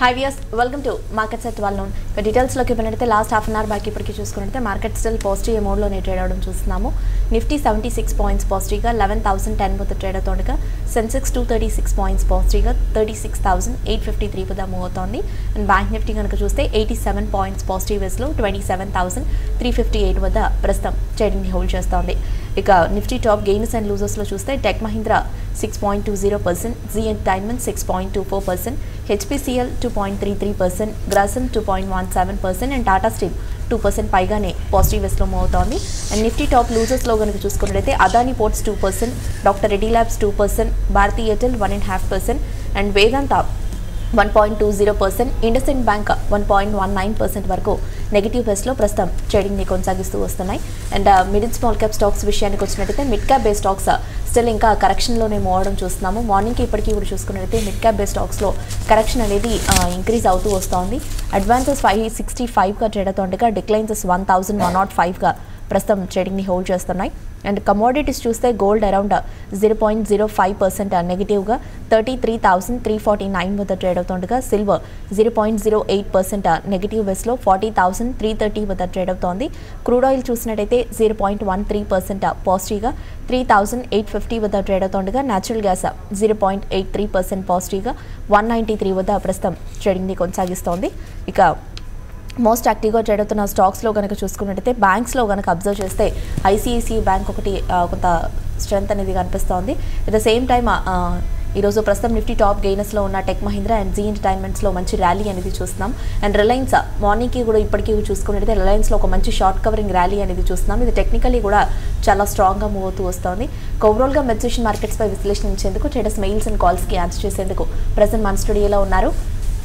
Hi viewers, welcome to Markets at 12 noon. Details loki venante last half an hour back ippudiki chusukunnate market still positive mode lo trade avadam chustunnamo. Nifty 76 points positive ga 11010 వద్ద trade అవుతోండగా Sensex 236 points positive గా 36853 వద్ద move అవుతోంది. And bank Nifty కనుక చూస్తే 87 points positive వేస్ లో 27358 వద్ద ప్రస్తుతం trading ని హోల్డ్ చేస్తోంది. ఇక Nifty top gainers and losers లో చూస్తే tech Mahindra 6.20%, ZN Diamond 6.24%, HPCL 2.33%, Grasim 2.17% and Tata Steel 2% పైగానే పాజిటివ్ వేస్ లో మూవ్ అవుతోంది. అండ్ నిఫ్టీ టాప్ లూజర్స్ లో కనుక చూసుకున్నట్లయితే Adani ports 2%, doctor Reddy labs 2%, Bharti Airtel 1.5% and Vedanta 1.20%, IndusInd bank 1.19% వరకు నెగిటివ్ బేస్ లో ప్రస్తుతం ట్రేడింగ్ ని కొనసాగిస్తూ వస్తున్నాయి. And mid and small cap stocks విషయానికి వచ్చినట్లయితే mid cap base stocks still ఇంకా కరెక్షన్ లోనే మూవ్ అవడం చూస్తున్నాము. మార్నింగ్ కి ఇప్పటికీ కూడా చూసుకున్నట్లయితే మిడ్ క్యాప్ బేస్ స్టాక్స్ లో కరెక్షన్ అనేది ఇంక్రీజ్ అవుతూ వస్తోంది. అడ్వాన్సెస్ 565 గా ట్రేడ్ అవుతుండగా డిక్లైన్స్ 1105 గా ప్రస్తుతం ట్రేడింగ్ ని హోల్డ్ చేస్తున్నాయి. అండ్ కమోడిటీస్ చూస్తే గోల్డ్ అరౌండ్ 0.05% నెగిటివ్గా 33,349 వద్ద ట్రేడ్ అవుతుండగా సిల్వర్ 0.08% నెగిటివ్ వేస్లో 40,330 వద్ద ట్రేడ్ అవుతోంది. క్రూడ్ ఆయిల్ చూసినట్టయితే 0.13% పాజిటివ్గా 3,850 వద్ద ట్రేడ్ అవుతుండగా న్యాచురల్ గ్యాస్ 0.83% పాజిటివ్గా 193 వద్ద ప్రస్తుతం ట్రేడింగ్ని కొనసాగిస్తోంది. ఇక మోస్ట్ యాక్టివ్గా ట్రేడ్ అవుతున్న స్టాక్స్లో కనుక చూసుకున్నట్టయితే బ్యాంక్స్లో కనుక అబ్జర్వ్ చేస్తే ఐసిఐసిఐ బ్యాంక్ ఒకటి కొంత స్ట్రెంత్ అనేది కనిపిస్తోంది. అట్ ద సేమ్ టైమ్ ఈరోజు ప్రస్తుతం నిఫ్టీ టాప్ గెయినర్స్లో ఉన్న టెక్ మహీంద్రా అండ్ ZN Diamondsలో మంచి ర్యాలీ అనేది చూస్తున్నాం. అండ్ రిలయన్స్ మార్నింగ్కి కూడా ఇప్పటికీ చూసుకున్నట్టయితే రిలయన్స్లో ఒక మంచి షార్ట్ కవరింగ్ ర్యాలీ అనేది చూస్తున్నాం. ఇది టెక్నికలీ కూడా చాలా స్ట్రాంగ్గా మూవ్ అవుతూ వస్తుంది. ఓవరాల్గా మెడ్యుకేషన్ మార్కెట్స్పై విశ్లేషించేందుకు ట్రేడర్స్ మెయిల్స్ అండ్ కాల్స్కి ఆన్సర్ చేసేందుకు ప్రజెంట్ మన స్టూడియోలో ఉన్నారు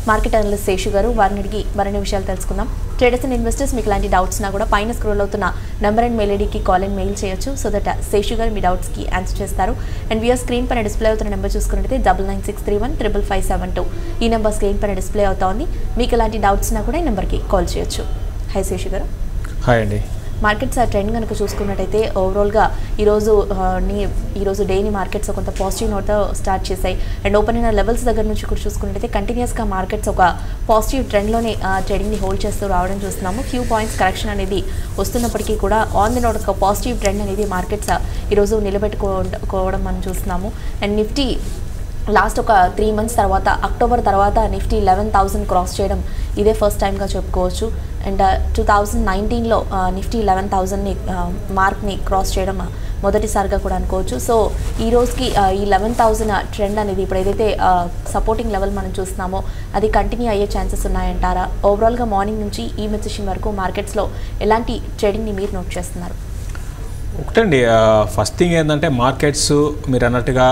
మార్కెట్ అనలిస్ట్ శేషు గారు. వారిని అడిగి మరిన్ని విషయాలు తెలుసుకుందాం. ట్రేడర్స్ అండ్ ఇన్వెస్టర్స్ మీకు ఇలాంటి డౌట్స్ నా కూడా పైన స్క్రోల్ అవుతున్న నెంబర్ అండ్ మెయిల్ ఐడికి కాల్ అండ్ మెయిల్ చేయొచ్చు. సో దట్ శేషు గారు మీ డౌట్స్కి ఆన్సర్ చేస్తారు. అండ్ వీఆర్ స్క్రీన్ పైన డిస్ప్లే అవుతున్న నెంబర్ చూసుకున్నట్లయితే 9963155572 ఈ నెంబర్ స్క్రీన్ పైన డిస్ప్లే అవుతోంది. మీకు ఇలాంటి డౌట్స్ నా కూడా ఈ నెంబర్కి కాల్ చేయొచ్చు. హై శేషు గారు. హాయ్ అండి. మార్కెట్స్ ట్రెండ్ కనుక చూసుకున్నట్టయితే ఓవరాల్గా ఈరోజు డేని మార్కెట్స్ కొంత పాజిటివ్ నోట్తో స్టార్ట్ చేశాయి. అండ్ ఓపెన్ అయిన లెవెల్స్ దగ్గర నుంచి కూడా చూసుకున్నట్టయితే కంటిన్యూస్గా మార్కెట్స్ ఒక పాజిటివ్ ట్రెండ్లోనే ట్రేడింగ్ని హోల్డ్ చేస్తూ రావడం చూస్తున్నాము. ఫ్యూ పాయింట్స్ కరెక్షన్ అనేది వస్తున్నప్పటికీ కూడా ఆన్ ది నోట్ ఒక పాజిటివ్ ట్రెండ్ అనేది మార్కెట్స్ ఈరోజు నిలబెట్టుకోవడం మనం చూస్తున్నాము. అండ్ నిఫ్టీ లాస్ట్ ఒక 3 months తర్వాత అక్టోబర్ తర్వాత నిఫ్టీ 11,000 క్రాస్ చేయడం ఇదే ఫస్ట్ టైంగా చెప్పుకోవచ్చు. అండ్ 2019లో నిఫ్టీ 11,000ని మార్క్ని క్రాస్ చేయడం మొదటిసారిగా కూడా అనుకోవచ్చు. సో ఈ రోజుకి ఈ 11,000 ట్రెండ్ అనేది ఇప్పుడు ఏదైతే సపోర్టింగ్ లెవెల్ మనం చూస్తున్నామో అది కంటిన్యూ అయ్యే ఛాన్సెస్ ఉన్నాయంటారా? ఓవరాల్గా మార్నింగ్ నుంచి ఈ మెసేషన్ వరకు మార్కెట్స్లో ఎలాంటి ట్రేడింగ్ని మీరు నోట్ చేస్తున్నారు? ఒకటండి, ఫస్ట్ థింగ్ ఏంటంటే మార్కెట్స్ మీరు అన్నట్టుగా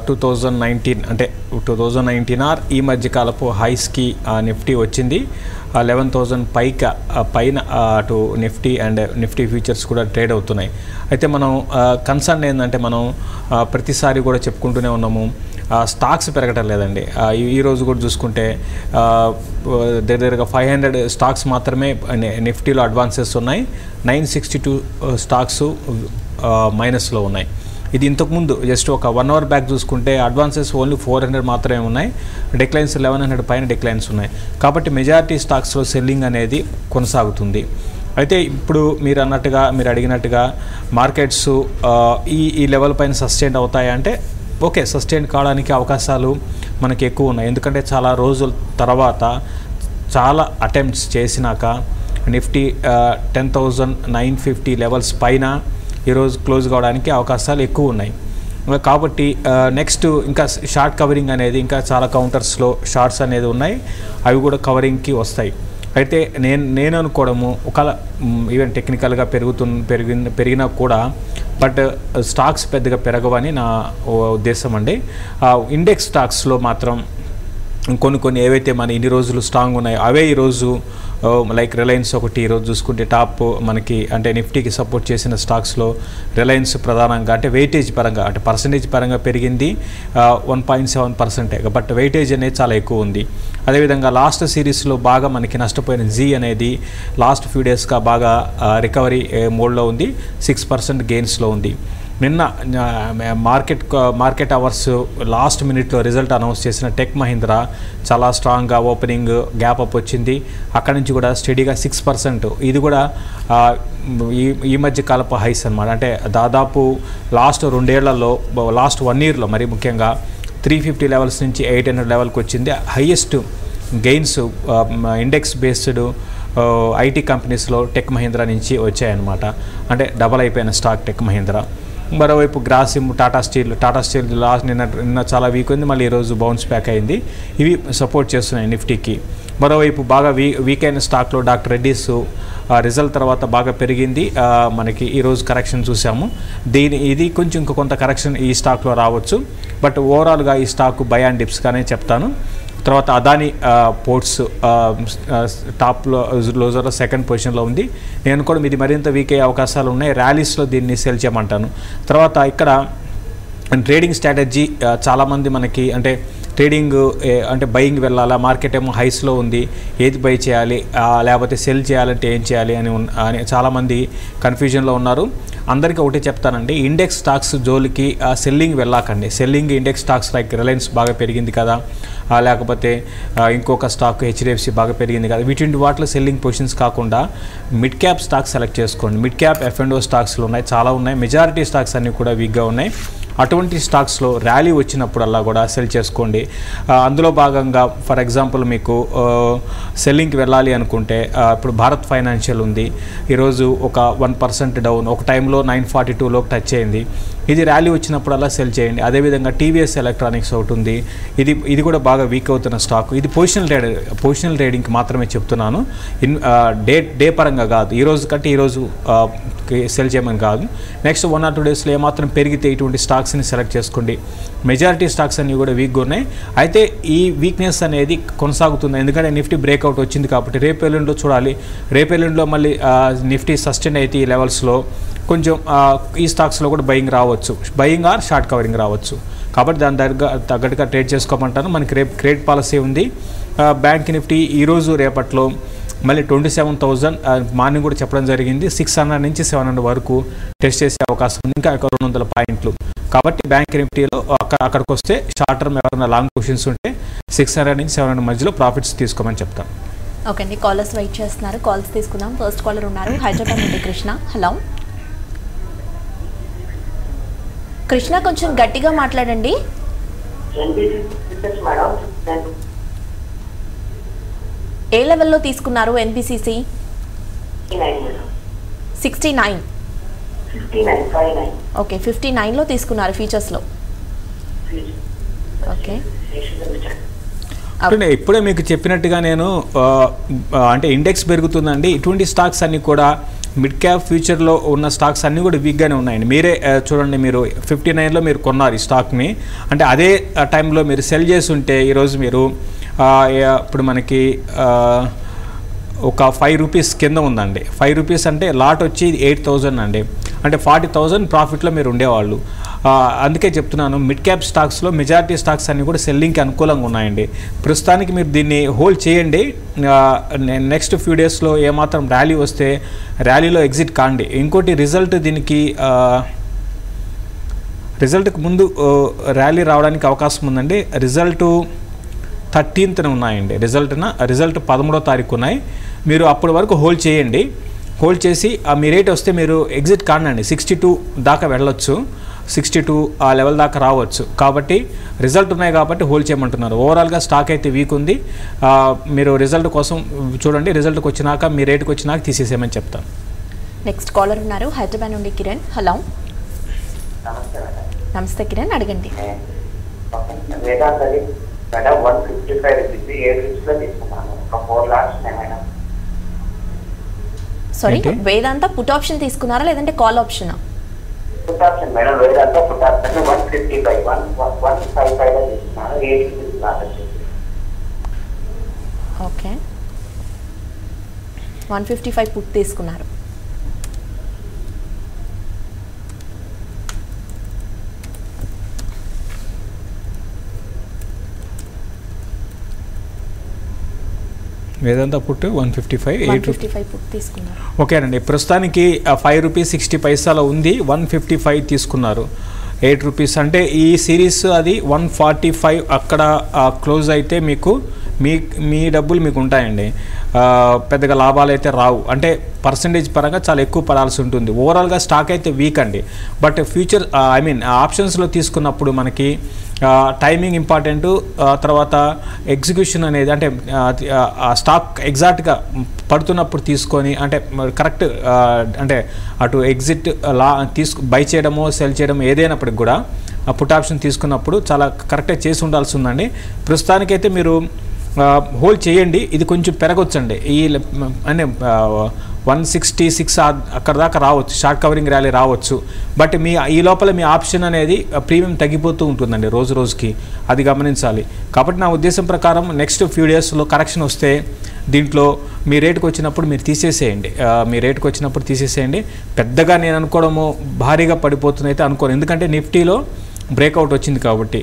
2019 అంటే 2019 ఆర్ ఈ మధ్యకాలపు హైస్కి నిఫ్టీ వచ్చింది. 11,000 పైన అటు నిఫ్టీ అండ్ నిఫ్టీ ఫ్యూచర్స్ కూడా ట్రేడ్ అవుతున్నాయి. అయితే మనం కన్సర్న్ ఏంటంటే మనం ప్రతిసారి కూడా చెప్పుకుంటూనే ఉన్నాము, స్టాక్స్ పెరగటం లేదండి. ఈరోజు కూడా చూసుకుంటే దగ్గరగా 500 స్టాక్స్ మాత్రమే నిఫ్టీలో అడ్వాన్సెస్ ఉన్నాయి. 962 స్టాక్స్ మైనస్లో ఉన్నాయి. ఇది ఇంతకుముందు జస్ట్ ఒక 1 hour బ్యాక్ చూసుకుంటే అడ్వాన్సెస్ ఓన్లీ 400 మాత్రమే ఉన్నాయి. డిక్లైన్స్ 1100 పైన డిక్లైన్స్ ఉన్నాయి. కాబట్టి మెజారిటీ స్టాక్స్లో సెల్లింగ్ అనేది కొనసాగుతుంది. అయితే ఇప్పుడు మీరు అడిగినట్టుగా మార్కెట్స్ ఈ లెవెల్ పైన సస్టైన్ అవుతాయి అంటే ఓకే, సస్టైన్ కావడానికి అవకాశాలు మనకి ఎక్కువ ఉన్నాయి. ఎందుకంటే చాలా రోజుల తర్వాత చాలా అటెంప్ట్స్ చేసినాక నిఫ్టీ 10,950 లెవెల్స్ పైన ఈరోజు క్లోజ్ కావడానికి అవకాశాలు ఎక్కువ ఉన్నాయి. కాబట్టి నెక్స్ట్ ఇంకా షార్ట్ కవరింగ్ అనేది ఇంకా చాలా కౌంటర్స్లో షార్ట్స్ అనేది ఉన్నాయి, అవి కూడా కవరింగ్కి వస్తాయి. అయితే నేను అనుకోవడము ఒకవేళ ఈవెన్ టెక్నికల్గా పెరిగినా కూడా బట్ స్టాక్స్ పెద్దగా పెరగవని నా ఉద్దేశం అండి. ఇండెక్స్ స్టాక్స్లో మాత్రం కొన్ని ఏవైతే మన ఇన్ని రోజులు స్ట్రాంగ్ ఉన్నాయో అవే ఈరోజు లైక్ రిలయన్స్ ఒకటి ఈరోజు చూసుకుంటే టాప్ మనకి అంటే నిఫ్టీకి సపోర్ట్ చేసిన స్టాక్స్లో రిలయన్స్ ప్రధానంగా అంటే వెయిటేజ్ పరంగా అంటే పర్సంటేజ్ పరంగా పెరిగింది 1.7%, బట్ వెయిటేజ్ అనేది చాలా ఎక్కువ ఉంది. అదేవిధంగా లాస్ట్ సిరీస్లో బాగా మనకి నష్టపోయిన జీ అనేది లాస్ట్ ఫ్యూ డేస్గా బాగా రికవరీ మోడ్లో ఉంది, 6% గెయిన్స్లో ఉంది. నిన్న మార్కెట్ అవర్స్ లాస్ట్ మినిట్లో రిజల్ట్ అనౌన్స్ చేసిన టెక్ మహీంద్రా చాలా స్ట్రాంగ్గా ఓపెనింగ్ గ్యాప్ అప్ వచ్చింది. అక్కడి నుంచి కూడా స్టడీగా 6%. ఇది కూడా ఈ మధ్య కాలపు హైస్ అనమాట. అంటే దాదాపు లాస్ట్ 2 ఏళ్లలో, లాస్ట్ 1 ఇయర్లో మరి ముఖ్యంగా 350 లెవెల్స్ నుంచి 800 లెవెల్కి వచ్చింది. Highest gains index based IT కంపెనీస్లో టెక్ మహీంద్రా నుంచి వచ్చాయన్నమాట. అంటే డబల్ అయిపోయిన స్టాక్ టెక్ మహీంద్రా. మరోవైపు గ్రాసిమ్, టాటా స్టీల్ లాస్ట్ నిన్న చాలా వీక్ ఉంది, మళ్ళీ ఈరోజు బౌన్స్ బ్యాక్ అయింది. ఇవి సపోర్ట్ చేస్తున్నాయి నిఫ్టీకి. మరోవైపు బాగా వీక్ అయిన స్టాక్లో డాక్టర్ రెడ్డీస్ రిజల్ట్ తర్వాత బాగా పెరిగింది. మనకి ఈరోజు కరెక్షన్ చూసాము. ఇది కొంచెం ఇంకా కొంత కరెక్షన్ ఈ స్టాక్లో రావచ్చు. బట్ ఓవరాల్గా ఈ స్టాక్ బై అండ్ డిప్స్గానే చెప్తాను. తర్వాత అదాని పోర్ట్స్ టాప్లో లోజర్లో సెకండ్ పొజిషన్లో ఉంది. నేను కూడా ఇది మరింత వీక్ అయ్యే అవకాశాలు ఉన్నాయి. ర్యాలీస్లో దీన్ని సెల్ చేయమంటాను. తర్వాత ఇక్కడ ట్రేడింగ్ స్ట్రాటజీ చాలామంది మనకి అంటే ట్రేడింగ్ అంటే బయింగ్ వెళ్ళాలా, మార్కెట్ ఏమో హైస్లో ఉంది, ఏది బై చేయాలి లేకపోతే సెల్ చేయాలంటే ఏం చేయాలి అని చాలామంది కన్ఫ్యూజన్లో ఉన్నారు. అందరికీ ఒకటి చెప్తానండి, ఇండెక్స్ స్టాక్స్ జోలికి సెల్లింగ్ వెళ్ళాకండి. Selling index stocks like Reliance బాగా పెరిగింది కదా, లేకపోతే ఇంకొక స్టాక్ హెచ్డిఎఫ్సి బాగా పెరిగింది కదా, వీటి వాటిలో సెల్లింగ్ పొజిషన్స్ కాకుండా మిడ్ క్యాప్ స్టాక్స్ సెలెక్ట్ చేసుకోండి. మిడ్ క్యాప్ F&O స్టాక్స్లు ఉన్నాయి, చాలా ఉన్నాయి. మెజారిటీ స్టాక్స్ అన్నీ కూడా వీక్గా ఉన్నాయి. అటువంటి స్టాక్స్లో ర్యాలీ వచ్చినప్పుడల్లా కూడా సెల్ చేసుకోండి. అందులో భాగంగా ఫర్ ఎగ్జాంపుల్ మీకు సెల్లింగ్కి వెళ్ళాలి అనుకుంటే ఇప్పుడు భారత్ ఫైనాన్షియల్ ఉంది. ఈరోజు ఒక 1% డౌన్, ఒక టైంలో 942లోకి టచ్ అయింది. ఇది ర్యాలీ వచ్చినప్పుడల్లా సెల్ చేయండి. అదేవిధంగా టీవీఎస్ ఎలక్ట్రానిక్స్ ఒకటి ఉంది. ఇది కూడా బాగా వీక్ అవుతున్న స్టాక్. ఇది పొజిషనల్ ట్రేడింగ్కి మాత్రమే చెప్తున్నాను, డే పరంగా కాదు. ఈరోజు కంటే ఈరోజు సెల్ చేయమని కాదు. నెక్స్ట్ 1 or 2 డేస్లో ఏమాత్రం పెరిగితే ఇటువంటి స్టాక్స్ని సెలెక్ట్ చేసుకోండి. మెజారిటీ స్టాక్స్ అన్నీ కూడా వీక్గా ఉన్నాయి. అయితే ఈ వీక్నెస్ అనేది కొనసాగుతుంది, ఎందుకంటే నిఫ్టీ బ్రేక్అవుట్ వచ్చింది కాబట్టి. రేపు ఎల్లుండిలో చూడాలి. రేపు ఎల్లుండిలో మళ్ళీ నిఫ్టీ సస్టైన్ అయితే ఈ లెవెల్స్లో కొంచెం ఈ స్టాక్స్లో కూడా బయింగ్ రావచ్చు, బయింగ్ ఆర్ షార్ట్ కవరింగ్ రావచ్చు. కాబట్టి దాని తగ్గట్టుగా ట్రేడ్ చేసుకోమంటాను. మనకి రేపు క్రెడిట్ పాలసీ ఉంది. బ్యాంక్ నిఫ్టీ ఈరోజు రేపట్లో మళ్ళీ 27,000 మార్నింగ్ కూడా చెప్పడం జరిగింది. 600 నుంచి 700 వరకు టెస్ట్ చేసే అవకాశం ఉంది, ఇంకా 200 పాయింట్లు. కాబట్టి బ్యాంక్ నిఫ్టీలో అక్కడికి వస్తే షార్ట్ టర్మ్ ఎవరైనా లాంగ్ పొజిషన్స్ ఉంటే 600 నుంచి 700 మధ్యలో ప్రాఫిట్స్ తీసుకోమని చెప్తాను. ఓకే అండి, కాలర్స్ వెయిట్ చేస్తున్నారు. కాల్స్ తీసుకుందాం. ఫస్ట్ కాలర్ ఉన్నారు హైదరాబాద్ నుండి కృష్ణ. హలో కృష్ణ, కొంచెం గట్టిగా మాట్లాడండి. ఏ లెవెల్లో తీసుకున్నారు ఎన్బిసిసి? 69. ఓకే, 59లో తీసుకున్నారు ఫీచర్స్లో. ఓకే, ఇప్పుడే మీకు చెప్పినట్టుగా నేను అంటే ఇండెక్స్ పెరుగుతుందండి. ఇటువంటి స్టాక్స్ అన్నీ కూడా మిడ్ క్యాప్ ఫ్యూచర్లో ఉన్న స్టాక్స్ అన్నీ కూడా వీక్గానే ఉన్నాయండి. మీరే చూడండి, మీరు 59లో మీరు కొన్నారు ఈ స్టాక్ని. అంటే అదే టైంలో మీరు సెల్ చేసి ఉంటే ఈరోజు మీరు ఇప్పుడు మనకి ఒక 5 రూపీస్ కింద ఉందండి. 5 రూపీస్ అంటే లాట్ వచ్చి 8,000 అండి. అంటే 40,000 ప్రాఫిట్లో మీరు ఉండేవాళ్ళు. అందుకే చెప్తున్నాను, మిడ్ క్యాప్ స్టాక్స్లో మెజారిటీ స్టాక్స్ అన్నీ కూడా సెల్లింగ్కి అనుకూలంగా ఉన్నాయండి. ప్రస్తుతానికి మీరు దీన్ని హోల్డ్ చేయండి. నెక్స్ట్ ఫ్యూ డేస్లో ఏమాత్రం ర్యాలీ వస్తే ర్యాలీలో ఎగ్జిట్ కాండి. ఇంకోటి రిజల్ట్కి ముందు ర్యాలీ రావడానికి అవకాశం ఉందండి. రిజల్ట్ 13th ఉన్నాయండి. రిజల్ట్ 13వ తారీఖు ఉన్నాయి. మీరు అప్పటి వరకు హోల్డ్ చేయండి. హోల్డ్ చేసి మీ రేట్ వస్తే మీరు ఎగ్జిట్ కాండి. 62 దాకా వెళ్ళొచ్చు, 62 ఆ లెవెల్ దాకా రావచ్చు. కాబట్టి రిజల్ట్ ఉన్నాయి కాబట్టి హోల్డ్ చేయమంటున్నారు. ఓవరాల్గా స్టాక్ అయితే వీక్ ఉంది. మీరు రిజల్ట్ కోసం చూడండి. రిజల్ట్కి వచ్చినాక మీ రేట్కి వచ్చినాక తీసేసేయమని చెప్తాను. నెక్స్ట్ కాలర్ ఉన్నారు హైదరాబాద్ నుండి కిరణ్. హలో నమస్తే కిరణ్, అడగండి. మేడం 155 రూపీస్ 7 రూపీస్లో తీసుకున్నాను. ఒక 4 లాట్స్ ఏమైనా? సారీ, వేదాంత పుట్ ఆప్షన్ తీసుకున్నారా లేదంటే కాల్ ఆప్షనా? Put option madam. Vedanta put option 155 తీసుకున్నాను. 7 రూపీస్ లాట్ వచ్చింది. ఓకే, 155 పుట్ తీసుకున్నారు. వేదాంత పుట్టు 155 155 పుట్ తీసుకున్నారు. ఓకేనండి, ప్రస్తుతానికి 5 రూపీస్ 60 పైసాలో ఉంది, 155 తీసుకున్నారు, 8 రూపీస్. అంటే ఈ సిరీస్ అది 145 అక్కడ క్లోజ్ అయితే మీకు మీ డబ్బులు మీకు ఉంటాయండి. పెద్దగా లాభాలు అయితే రావు, అంటే పర్సంటేజ్ పరంగా చాలా ఎక్కువ పడాల్సి ఉంటుంది. ఓవరాల్గా స్టాక్ అయితే వీక్ అండి. బట్ ఫ్యూచర్ ఆప్షన్స్లో తీసుకున్నప్పుడు మనకి టైమింగ్ ఇంపార్టెంటు, తర్వాత ఎగ్జిక్యూషన్ అనేది అంటే స్టాక్ ఎగ్జాక్ట్గా పడుతున్నప్పుడు తీసుకొని అంటే కరెక్ట్ అంటే అటు ఎగ్జిట్ బై చేయడమో సెల్ చేయడమో ఏదైనప్పటికి కూడా పుట్ ఆప్షన్ తీసుకున్నప్పుడు చాలా కరెక్ట్గా చేసి ఉండాల్సి ఉందండి. ప్రస్తుతానికైతే మీరు హోల్డ్ చేయండి, ఇది కొంచెం పెరగొచ్చండి. అంటే 166 అక్కడ దాకా రావచ్చు, షార్ట్ కవరింగ్ ర్యాలీ రావచ్చు. బట్ ఈ లోపల మీ ఆప్షన్ అనేది ప్రీమియం తగ్గిపోతూ ఉంటుందండి రోజు రోజుకి, అది గమనించాలి. కాబట్టి నా ఉద్దేశం ప్రకారం నెక్స్ట్ ఫ్యూ డేస్లో కరెక్షన్ వస్తే దీంట్లో మీ రేటుకు వచ్చినప్పుడు మీరు తీసేసేయండి. పెద్దగా నేను అనుకోవడము భారీగా పడిపోతుంది అయితే అనుకోను, ఎందుకంటే నిఫ్టీలో బ్రేక్అవుట్ వచ్చింది కాబట్టి.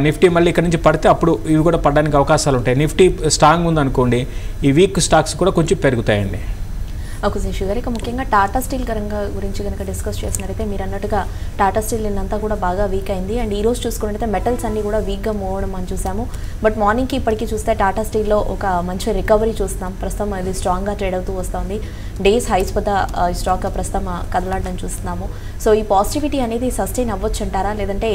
నిఫ్టీ మళ్ళీ ఇక్కడ నుంచి పడితే అప్పుడు ఇవి కూడా పడడానికి అవకాశాలు ఉంటాయి. నిఫ్టీ స్ట్రాంగ్ ఉందనుకోండి, ఈ వీక్ స్టాక్స్ కూడా కొంచెం పెరుగుతాయండి. ఓకే శశి గారు, ఇక ముఖ్యంగా టాటా స్టీల్ గురించి కనుక డిస్కస్ చేసినట్టయితే మీరు అన్నట్టుగా టాటా స్టీల్ నిన్నంతా కూడా బాగా వీక్ అయింది. అండ్ ఈరోజు చూసుకున్నట్టయితే మెటల్స్ అన్నీ కూడా వీక్గా మూవ్ అవ్వడం మనం చూసాము. బట్ మార్నింగ్కి ఇప్పటికీ చూస్తే టాటా స్టీల్లో ఒక మంచి రికవరీ చూస్తాం. ప్రస్తుతం అది స్ట్రాంగ్గా ట్రేడ్ అవుతూ వస్తుంది. డేస్ హైస్ వద్ద స్టాక్ ప్రస్తుతం కదలాడడం చూస్తున్నాము. సో ఈ పాజిటివిటీ అనేది సస్టైన్ అవ్వచ్చు అంటారా, లేదంటే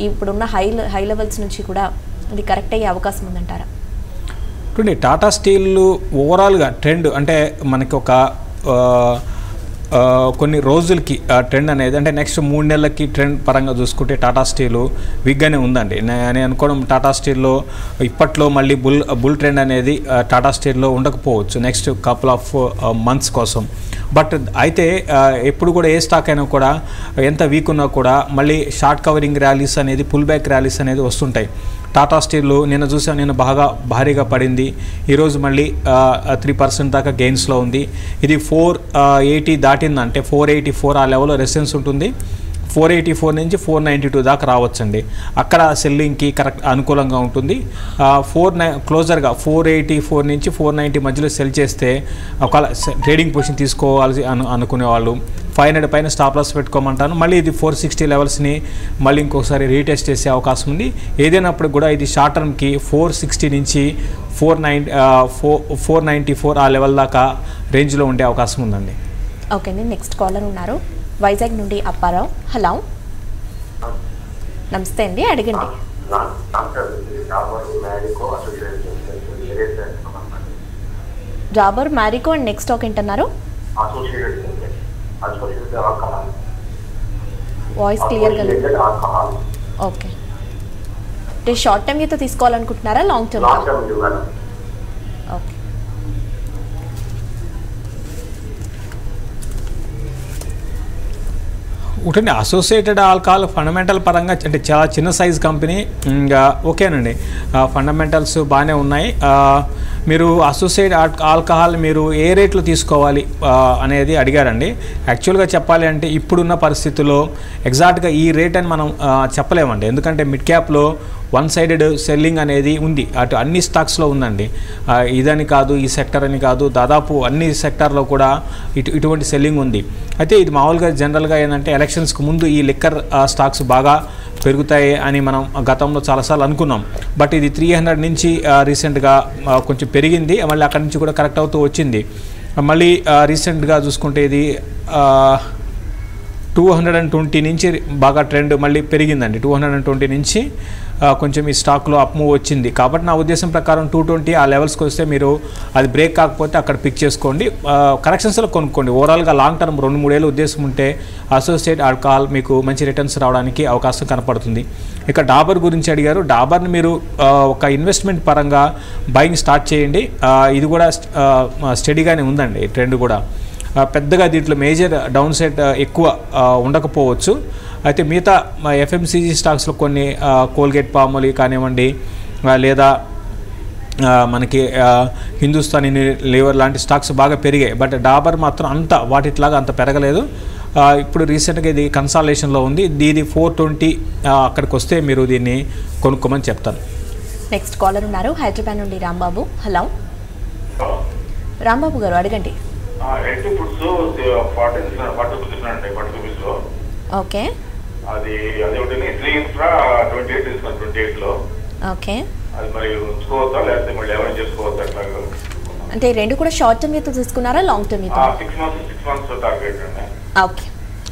ఇప్పుడున్న హై లెవెల్స్ నుంచి కూడా ఇది కరెక్ట్ అయ్యే అవకాశం ఉందంటారా? చూడండి, టాటా స్టీల్ ఓవరాల్గా ట్రెండ్ అంటే మనకి ఒక కొన్ని రోజులకి ట్రెండ్ అనేది అంటే నెక్స్ట్ 3 నెలలకి ట్రెండ్ పరంగా చూసుకుంటే టాటా స్టీలు వీక్గానే ఉందండి. నేను అనుకోవడం టాటా స్టీల్లో ఇప్పట్లో మళ్ళీ బుల్ ట్రెండ్ అనేది టాటా స్టీల్లో ఉండకపోవచ్చు నెక్స్ట్ కపుల్ ఆఫ్ మంత్స్ కోసం. బట్ అయితే ఎప్పుడు కూడా ఏ స్టాక్ అయినా కూడా ఎంత వీక్ ఉన్నా కూడా మళ్ళీ షార్ట్ కవరింగ్ ర్యాలీస్ అనేది పుల్ బ్యాక్ ర్యాలీస్ అనేది వస్తుంటాయి. టాటా స్టీల్ నిన్న చూసాం, నిన్న బాగా భారీగా పడింది, ఈరోజు మళ్ళీ 3% దాకా గెయిన్స్లో ఉంది. ఇది 480 దాటిందంటే 484 ఆ లెవెల్లో రెసిస్టెన్స్ ఉంటుంది. 484 నుంచి 492 దాకా రావచ్చండి. అక్కడ సెల్లింగ్కి కరెక్ట్ అనుకూలంగా ఉంటుంది. క్లోజర్గా 484 నుంచి 490 మధ్యలో సెల్ చేస్తే ఒకవేళ ట్రేడింగ్ పొజిషన్ తీసుకోవాల్సి అనుకునే వాళ్ళు 500 పైన స్టాప్ లాస్ పెట్టుకోమంటాను. మళ్ళీ ఇది 460 లెవెల్స్ని మళ్ళీ ఇంకొకసారి రీటెస్ట్ చేసే అవకాశం ఉంది. ఏదైనప్పుడు కూడా ఇది షార్ట్ టర్మ్కి 460 నుంచి 494 ఆ లెవెల్ దాకా రేంజ్లో ఉండే అవకాశం ఉందండి. ఓకే అండి, నెక్స్ట్ కాలర్ ఉన్నారు వైజాగ్ నుండి అప్పారావు. హలో, నమస్తే అండి, అడగండి. Dabur Marico and next stock ఏంటన్నారు? వాయిస్ క్లియర్గా లేదు. ఓకే, అంటే షార్ట్ టర్మ్ అయితే తీసుకోవాలనుకుంటున్నారా, లాంగ్ టర్మ్? ఓకే, ఒకటండి అసోసియేటెడ్ ఆల్కహాల్ ఫండమెంటల్ పరంగా అంటే చాలా చిన్న సైజ్ కంపెనీ, ఇంకా ఓకేనండి, ఫండమెంటల్స్ బాగానే ఉన్నాయి. మీరు అసోసియేట్ ఆల్కహాల్ మీరు ఏ రేట్లో తీసుకోవాలి అనేది అడిగారండి. యాక్చువల్గా చెప్పాలి అంటే ఇప్పుడున్న పరిస్థితుల్లో ఎగ్జాక్ట్గా ఈ రేట్ అని మనం చెప్పలేమండి, ఎందుకంటే మిడ్ క్యాప్లో వన్ సైడెడ్ సెల్లింగ్ అనేది ఉంది, అటు అన్ని స్టాక్స్లో ఉందండి. ఇదని కాదు, ఈ సెక్టర్ అని కాదు, దాదాపు అన్ని సెక్టార్లో కూడా ఇటువంటి సెల్లింగ్ ఉంది. అయితే ఇది మామూలుగా జనరల్గా ఏంటంటే ఎలక్షన్స్కి ముందు ఈ లిక్కర్ స్టాక్స్ బాగా పెరుగుతాయి అని మనం గతంలో చాలాసార్లు అనుకున్నాం. బట్ ఇది 300 నుంచి రీసెంట్గా కొంచెం పెరిగింది, మళ్ళీ అక్కడి నుంచి కూడా కరెక్ట్ అవుతూ వచ్చింది. మళ్ళీ రీసెంట్గా చూసుకుంటే ఇది 220 నుంచి బాగా ట్రెండ్ మళ్ళీ పెరిగిందండి. 220 నుంచి కొంచెం ఈ స్టాక్లో అప్ మూవ్ వచ్చింది. కాబట్టి నా ఉద్దేశం ప్రకారం 220 ఆ లెవెల్స్కి వస్తే మీరు అది బ్రేక్ కాకపోతే అక్కడ పిక్ చేసుకోండి, కరెక్షన్స్లో కొనుక్కోండి. ఓవరాల్గా లాంగ్ టర్మ్ 2-3 ఏళ్ళ ఉద్దేశం ఉంటే అసోసియేట్ ఆల్కహాల్ మీకు మంచి రిటర్న్స్ రావడానికి అవకాశం కనపడుతుంది. ఇక డాబర్ గురించి అడిగారు. డాబర్ని మీరు ఒక ఇన్వెస్ట్మెంట్ పరంగా బయింగ్ స్టార్ట్ చేయండి. ఇది కూడా స్టడీగానే ఉందండి ట్రెండ్ కూడా. పెద్దగా దీంట్లో మేజర్ డౌన్ సైడ్ ఎక్కువ ఉండకపోవచ్చు. అయితే మిగతా ఎఫ్ఎంసీజీ స్టాక్స్లో కొన్ని కోల్గేట్ పామోలి కానివ్వండి, లేదా మనకి హిందుస్థాన్ లీవర్ లాంటి స్టాక్స్ బాగా పెరిగాయి. బట్ డాబర్ మాత్రం వాటిలాగా అంత పెరగలేదు. ఇప్పుడు రీసెంట్గా ఇది కన్సాలేషన్లో ఉంది. దీని 420 అక్కడికి వస్తే మీరు దీన్ని కొనుక్కోమని చెప్తాను. నెక్స్ట్ కాలర్ ఉన్నారు హైదరాబాద్ నుండి రాంబాబు. హలో, రాంబాబు గారు అడగండి. ఎల్టీ ఫుడ్స్ 40 తీసుకున్నానండి, 40 రూపీస్లో. ఓకే, అది ఒకటి శ్రీ ఇన్ఫ్రా 28 తీసుకున్నాను, 28లో. ఓకే, అది మరి ఉంచుకోవద్దా లేకపోతే మళ్ళీ ఎవరైనా చేసుకోవద్దా? అట్లా అంటే రెండు కూడా షార్ట్ టర్మ్ యూత్ తీసుకున్నారా, లాంగ్ టర్మ్ యూత్? 6 months టార్గెట్ అండి. ఓకే,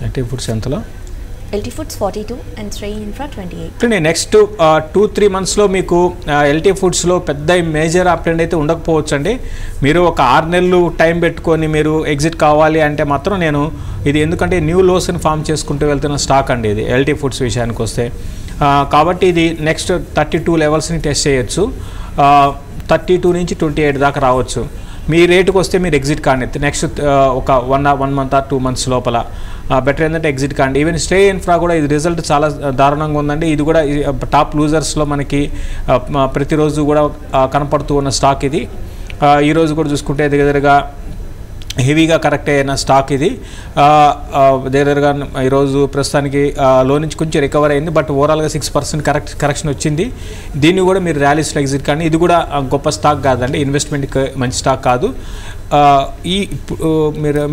ఎల్టీ ఫుడ్స్ ఎంతలో? LT foods 42 and Shri infra 28. అంటే నెక్స్ట్ 2-3 మంత్స్లో మీకు ఎల్టీ ఫుడ్స్లో పెద్ద మేజర్ అప్ ట్రెండ్ అయితే ఉండకపోవచ్చు అండి. మీరు ఒక 6 నెలలు టైం పెట్టుకొని మీరు ఎగ్జిట్ కావాలి అంటే మాత్రం నేను ఇది, ఎందుకంటే న్యూ లోస్ని ఫామ్ చేసుకుంటూ వెళ్తున్న స్టాక్ అండి ఇది ఎల్టీ ఫుడ్స్ విషయానికి వస్తే. కాబట్టి ఇది నెక్స్ట్ 32 లెవెల్స్ని టెస్ట్ చేయొచ్చు, 32 నుంచి 28 దాకా రావచ్చు. మీ రేటుకి వస్తే మీరు ఎగ్జిట్ కాండి నెక్స్ట్ ఒక 1 month or 2 months లోపల. బెటర్ ఏంటంటే ఎగ్జిట్ కాండి. ఈవెన్ స్టే ఇన్ఫ్రా కూడా ఇది రిజల్ట్ చాలా దారుణంగా ఉందండి. ఇది కూడా టాప్ లూజర్స్లో మనకి ప్రతిరోజు కూడా కనపడుతూ ఉన్న స్టాక్ ఇది. ఈరోజు కూడా చూసుకుంటే దగ్గరగా హెవీగా కరెక్ట్ అయిన స్టాక్ ఇది. దగ్గరగా ఈరోజు ప్రస్తుతానికి లో నుంచి కొంచెం రికవర్ అయింది, బట్ ఓవరాల్గా 6% కరెక్షన్ వచ్చింది. దీన్ని కూడా మీరు ర్యాలీస్లో ఎగ్జిట్ కానీ, ఇది కూడా గొప్ప స్టాక్ కాదండి, ఇన్వెస్ట్మెంట్కి మంచి స్టాక్ కాదు.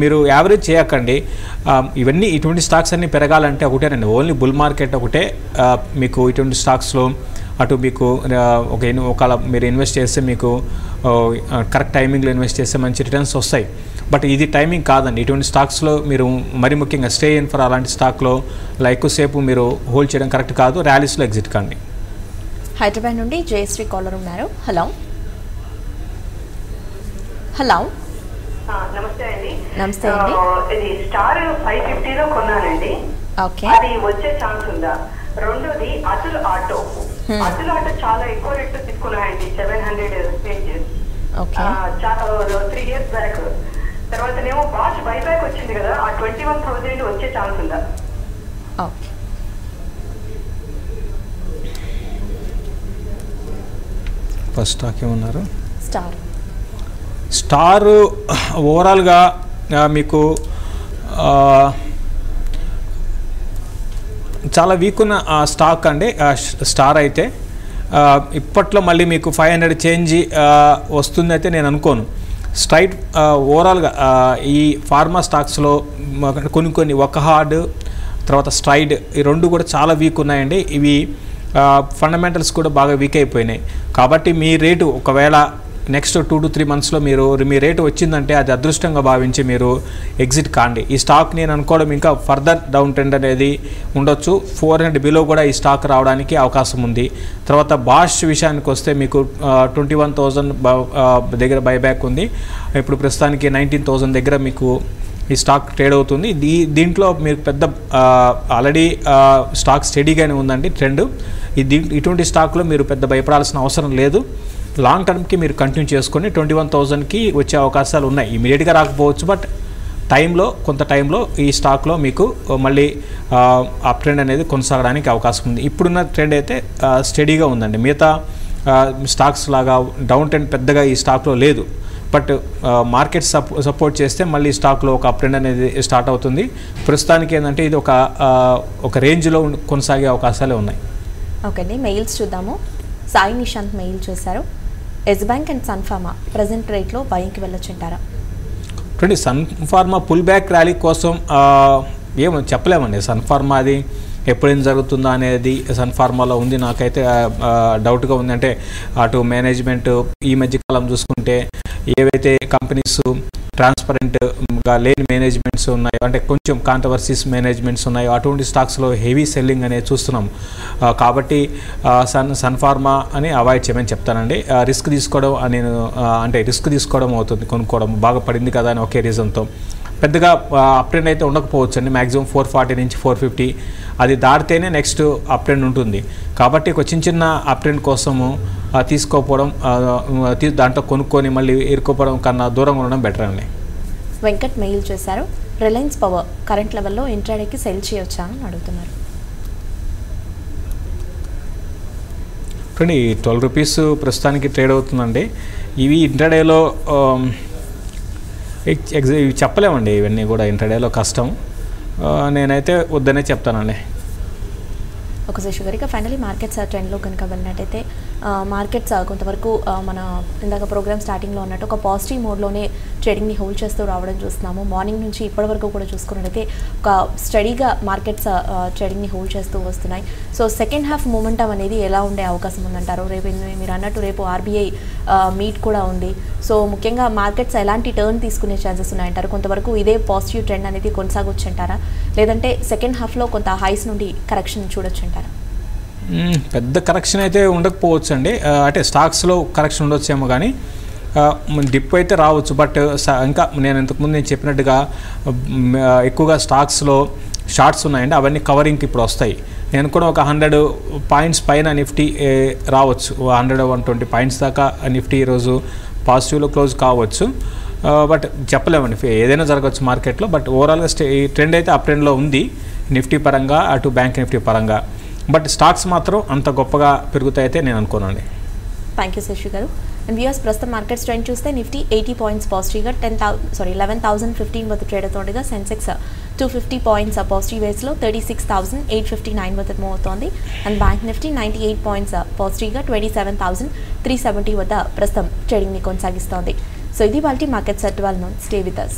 మీరు యావరేజ్ చేయకండి. ఇవన్నీ ఇటువంటి స్టాక్స్ అన్నీ పెరగాలంటే ఒకటేనండి, ఓన్లీ బుల్ మార్కెట్ ఒకటే మీకు ఇటువంటి స్టాక్స్లో అటు మీకు ఒకవేళ మీరు ఇన్వెస్ట్ చేస్తే మీకు కరెక్ట్ టైమింగ్లో ఇన్వెస్ట్ చేస్తే మంచి రిటర్న్స్ వస్తాయి. బట్ ఇది టైమింగ్ కాదండి. ఇటువంటి స్టాక్స్లో మీరు మరి ముఖ్యంగా స్టే ఇన్ ఫర్ అలాంటి స్టాక్లో ఎక్కువసేపు మీరు హోల్డ్ చేయడం కరెక్ట్ కాదు, ర్యాలీస్లో ఎగ్జిట్ కాండి. హైదరాబాద్ నుండి జయశ్రీ కాలర్ ఉన్నారు. హలో హలో, నమస్తే అండి. నమస్తే అండి. ఇది స్టార్ 550లో కొన్నానండి. ఓకే, అది వచ్చే ఛాన్స్ ఉందా? రెండోది అతుల్ ఆటో చాలా ఎక్కువ రేట్ తీసుకున్నాయండి, 700 పేజెస్. Okay, 3 years back. తర్వాతనేమో బాష్ బైబ్యాక్ వచ్చింది కదా, ఆ 21,000 వచ్చే ఛాన్స్ ఉందా? ఓకే, ఫస్ట్ స్టాక్ ఏమన్నారు? స్టార్ ఓవరాల్గా మీకు చాలా వీక్ ఉన్న స్టాక్ అండి. స్టార్ అయితే ఇప్పట్లో మళ్ళీ మీకు 500 చేంజ్ వస్తుందైతే నేను అనుకోను. స్ట్రైట్ ఓవరాల్గా ఈ ఫార్మా స్టాక్స్లో కొన్ని వకహార్డ్ తర్వాత స్ట్రైడ్ ఈ రెండు కూడా చాలా వీక్ ఉన్నాయండి. ఇవి ఫండమెంటల్స్ కూడా బాగా వీక్ అయిపోయినాయి. కాబట్టి మీ రేటు ఒకవేళ నెక్స్ట్ 2 to 3 monthsలో మీ రేటు వచ్చిందంటే అది అదృష్టంగా భావించి మీరు ఎగ్జిట్ కాండి. ఈ స్టాక్ నేను అనుకోవడం ఇంకా ఫర్దర్ డౌన్ ట్రెండ్ అనేది ఉండొచ్చు. 400 బిలో కూడా ఈ స్టాక్ రావడానికి అవకాశం ఉంది. తర్వాత బాష్ విషయానికి వస్తే మీకు 21,000 దగ్గర బైబ్యాక్ ఉంది. ఇప్పుడు ప్రస్తుతానికి 19,000 దగ్గర మీకు ఈ స్టాక్ ట్రేడ్ అవుతుంది. దీంట్లో మీకు పెద్ద ఆల్రెడీ స్టాక్ స్టడీగానే ఉందండి ట్రెండ్. ఇటువంటి స్టాక్లో మీరు పెద్ద భయపడాల్సిన అవసరం లేదు. లాంగ్ టర్మ్కి మీరు కంటిన్యూ చేసుకొని 21,000కి వచ్చే అవకాశాలు ఉన్నాయి. ఇమీడియట్గా రాకపోవచ్చు, బట్ కొంత టైంలో ఈ స్టాక్లో మీకు మళ్ళీ అప్ ట్రెండ్ అనేది కొనసాగడానికి అవకాశం ఉంది. ఇప్పుడున్న ట్రెండ్ అయితే స్టడీగా ఉందండి. మిగతా స్టాక్స్ లాగా డౌన్ ట్రెండ్ పెద్దగా ఈ స్టాక్లో లేదు. బట్ మార్కెట్ సపోర్ట్ చేస్తే మళ్ళీ స్టాక్లో ఒక అప్ ట్రెండ్ అనేది స్టార్ట్ అవుతుంది. ప్రస్తుతానికి ఏంటంటే ఇది ఒక రేంజ్లో కొనసాగే అవకాశాలే ఉన్నాయి. ఓకే అండి, మెయిల్స్ చూద్దాము. సాయి నిశాంత్ మెయిల్ చేశారు. Yes bank and Sun Pharma present రేట్లో బయింగ్కి వెళ్ళొచ్చుంటారా? చూడండి, Sun Pharma pull back rally కోసం ఏమో చెప్పలేమండి. సన్ ఫార్మా అది ఎప్పుడేం జరుగుతుందో అనేది సన్ ఫార్మాలో ఉంది. నాకైతే డౌట్గా ఉంది. అంటే అటు మేనేజ్మెంట్ ఈ మధ్యకాలం చూసుకుంటే ఏవైతే కంపెనీస్ ట్రాన్స్పరెంట్గా లేని మేనేజ్మెంట్స్ ఉన్నాయో, అంటే కొంచెం కాంట్రవర్సీస్ మేనేజ్మెంట్స్ ఉన్నాయో అటువంటి స్టాక్స్లో హెవీ సెల్లింగ్ అనేది చూస్తున్నాం. కాబట్టి సన్ ఫార్మా అని అవాయిడ్ చేయమని చెప్తానండి. రిస్క్ తీసుకోవడం అంటే రిస్క్ తీసుకోవడం అవుతుంది, కొనుక్కోవడం బాగా పడింది కదా అని ఒకే రీజన్తో. పెద్దగా అప్ ట్రెండ్ అయితే ఉండకపోవచ్చు అండి. మ్యాక్సిమం 440 నుంచి 450 అది దాటితేనే నెక్స్ట్ అప్ ట్రెండ్ ఉంటుంది. కాబట్టి ఒక చిన్న అప్ ట్రెండ్ కోసము తీసుకోకపోవడం, దాంట్లో కొనుక్కొని మళ్ళీ ఇరుక్కోపోవడం కన్నా దూరంగా ఉండడం బెటర్ అండి. వెంకట్ మెయిల్ చేశారు. రిలయన్స్ పవర్ కరెంట్ లెవెల్లో ఇంట్రాడేకి సెల్ చేయొచ్చా అని అడుగుతున్నారు. చూడండి, 12 రూపీస్ ప్రస్తుతానికి ట్రేడ్ అవుతుందండి. ఇవి ఇంట్రాడేలో చెప్పలేమండి. ఇవన్నీ కూడా ఇంట్రాడేలో కష్టం. నేనైతే వద్దనే చెప్తానండి. ఒక శేషు గారికి ఫైనలీ మార్కెట్స్ ట్రెండ్లో కనుక వెళ్ళినట్టయితే మార్కెట్స్ కొంతవరకు మన ఇందాక ప్రోగ్రామ్ స్టార్టింగ్లో ఉన్నట్టు ఒక పాజిటివ్ మోడ్లోనే ట్రేడింగ్ని హోల్డ్ చేస్తూ రావడం చూస్తున్నాము. మార్నింగ్ నుంచి ఇప్పటి వరకు కూడా చూసుకున్నట్టయితే ఒక స్టడీగా మార్కెట్స్ ట్రేడింగ్ని హోల్డ్ చేస్తూ వస్తున్నాయి. సో సెకండ్ హాఫ్ మూమెంటం అనేది ఎలా ఉండే అవకాశం ఉందంటారు? రేపు మీరు అన్నట్టు రేపు ఆర్బీఐ మీట్ కూడా ఉంది. సో ముఖ్యంగా మార్కెట్స్ ఎలాంటి టర్న్ తీసుకునే ఛాన్సెస్ ఉన్నాయంటారు? కొంతవరకు ఇదే పాజిటివ్ ట్రెండ్ అనేది కొనసాగొచ్చు అంటారా, లేదంటే సెకండ్ హాఫ్లో కొంత హైస్ నుండి కరెక్షన్ చూడొచ్చు అంటారా? పెద్ద కరెక్షన్ అయితే ఉండకపోవచ్చు అండి. అంటే స్టాక్స్లో కరెక్షన్ ఉండొచ్చేమో, కానీ డిప్ అయితే రావచ్చు. బట్ ఇంకా నేను ఇంతకుముందు చెప్పినట్టుగా ఎక్కువగా స్టాక్స్లో షార్ట్స్ ఉన్నాయండి, అవన్నీ కవరింగ్కి ఇప్పుడు వస్తాయి. నేను కూడా ఒక 100 పాయింట్స్ పైన నిఫ్టీ రావచ్చు, 100-120 పాయింట్స్ దాకా నిఫ్టీ ఈరోజు పాజిటివ్లో క్లోజ్ కావచ్చు. బట్ చెప్పలేమండి, ఏదైనా జరగవచ్చు మార్కెట్లో. బట్ ఓవరాల్గా ఈ ట్రెండ్ అయితే అప్ ట్రెండ్లో ఉంది నిఫ్టీ పరంగా, అటు బ్యాంక్ నిఫ్టీ పరంగా. బట్ స్టాక్స్ మాత్రం అంత గొప్పగా పెరుగుతాయితే నేను అనుకోనండి. థ్యాంక్ యూ శశి గారు. అండ్ వ్యూయర్స్, ప్రస్తుతం మార్కెట్ ట్రెండ్ చూస్తే నిఫ్టీ 80 పాయింట్స్ పాజిటివ్గా 11,015 వద్ద ట్రేడ్ అవుతుండగా సెన్సెక్స్ 250 పాయింట్స్ పాజిటివ్ వేస్లో 36,859 వద్ద మూవ్ అవుతోంది. అండ్ బ్యాంక్ నిఫ్టీ 98 పాయింట్స్ పాజిటివ్గా 27,370 వద్ద ప్రస్తుతం ట్రేడింగ్ని కొనసాగిస్తోంది. సో ఇది వాళ్ళ market set. Stay with us.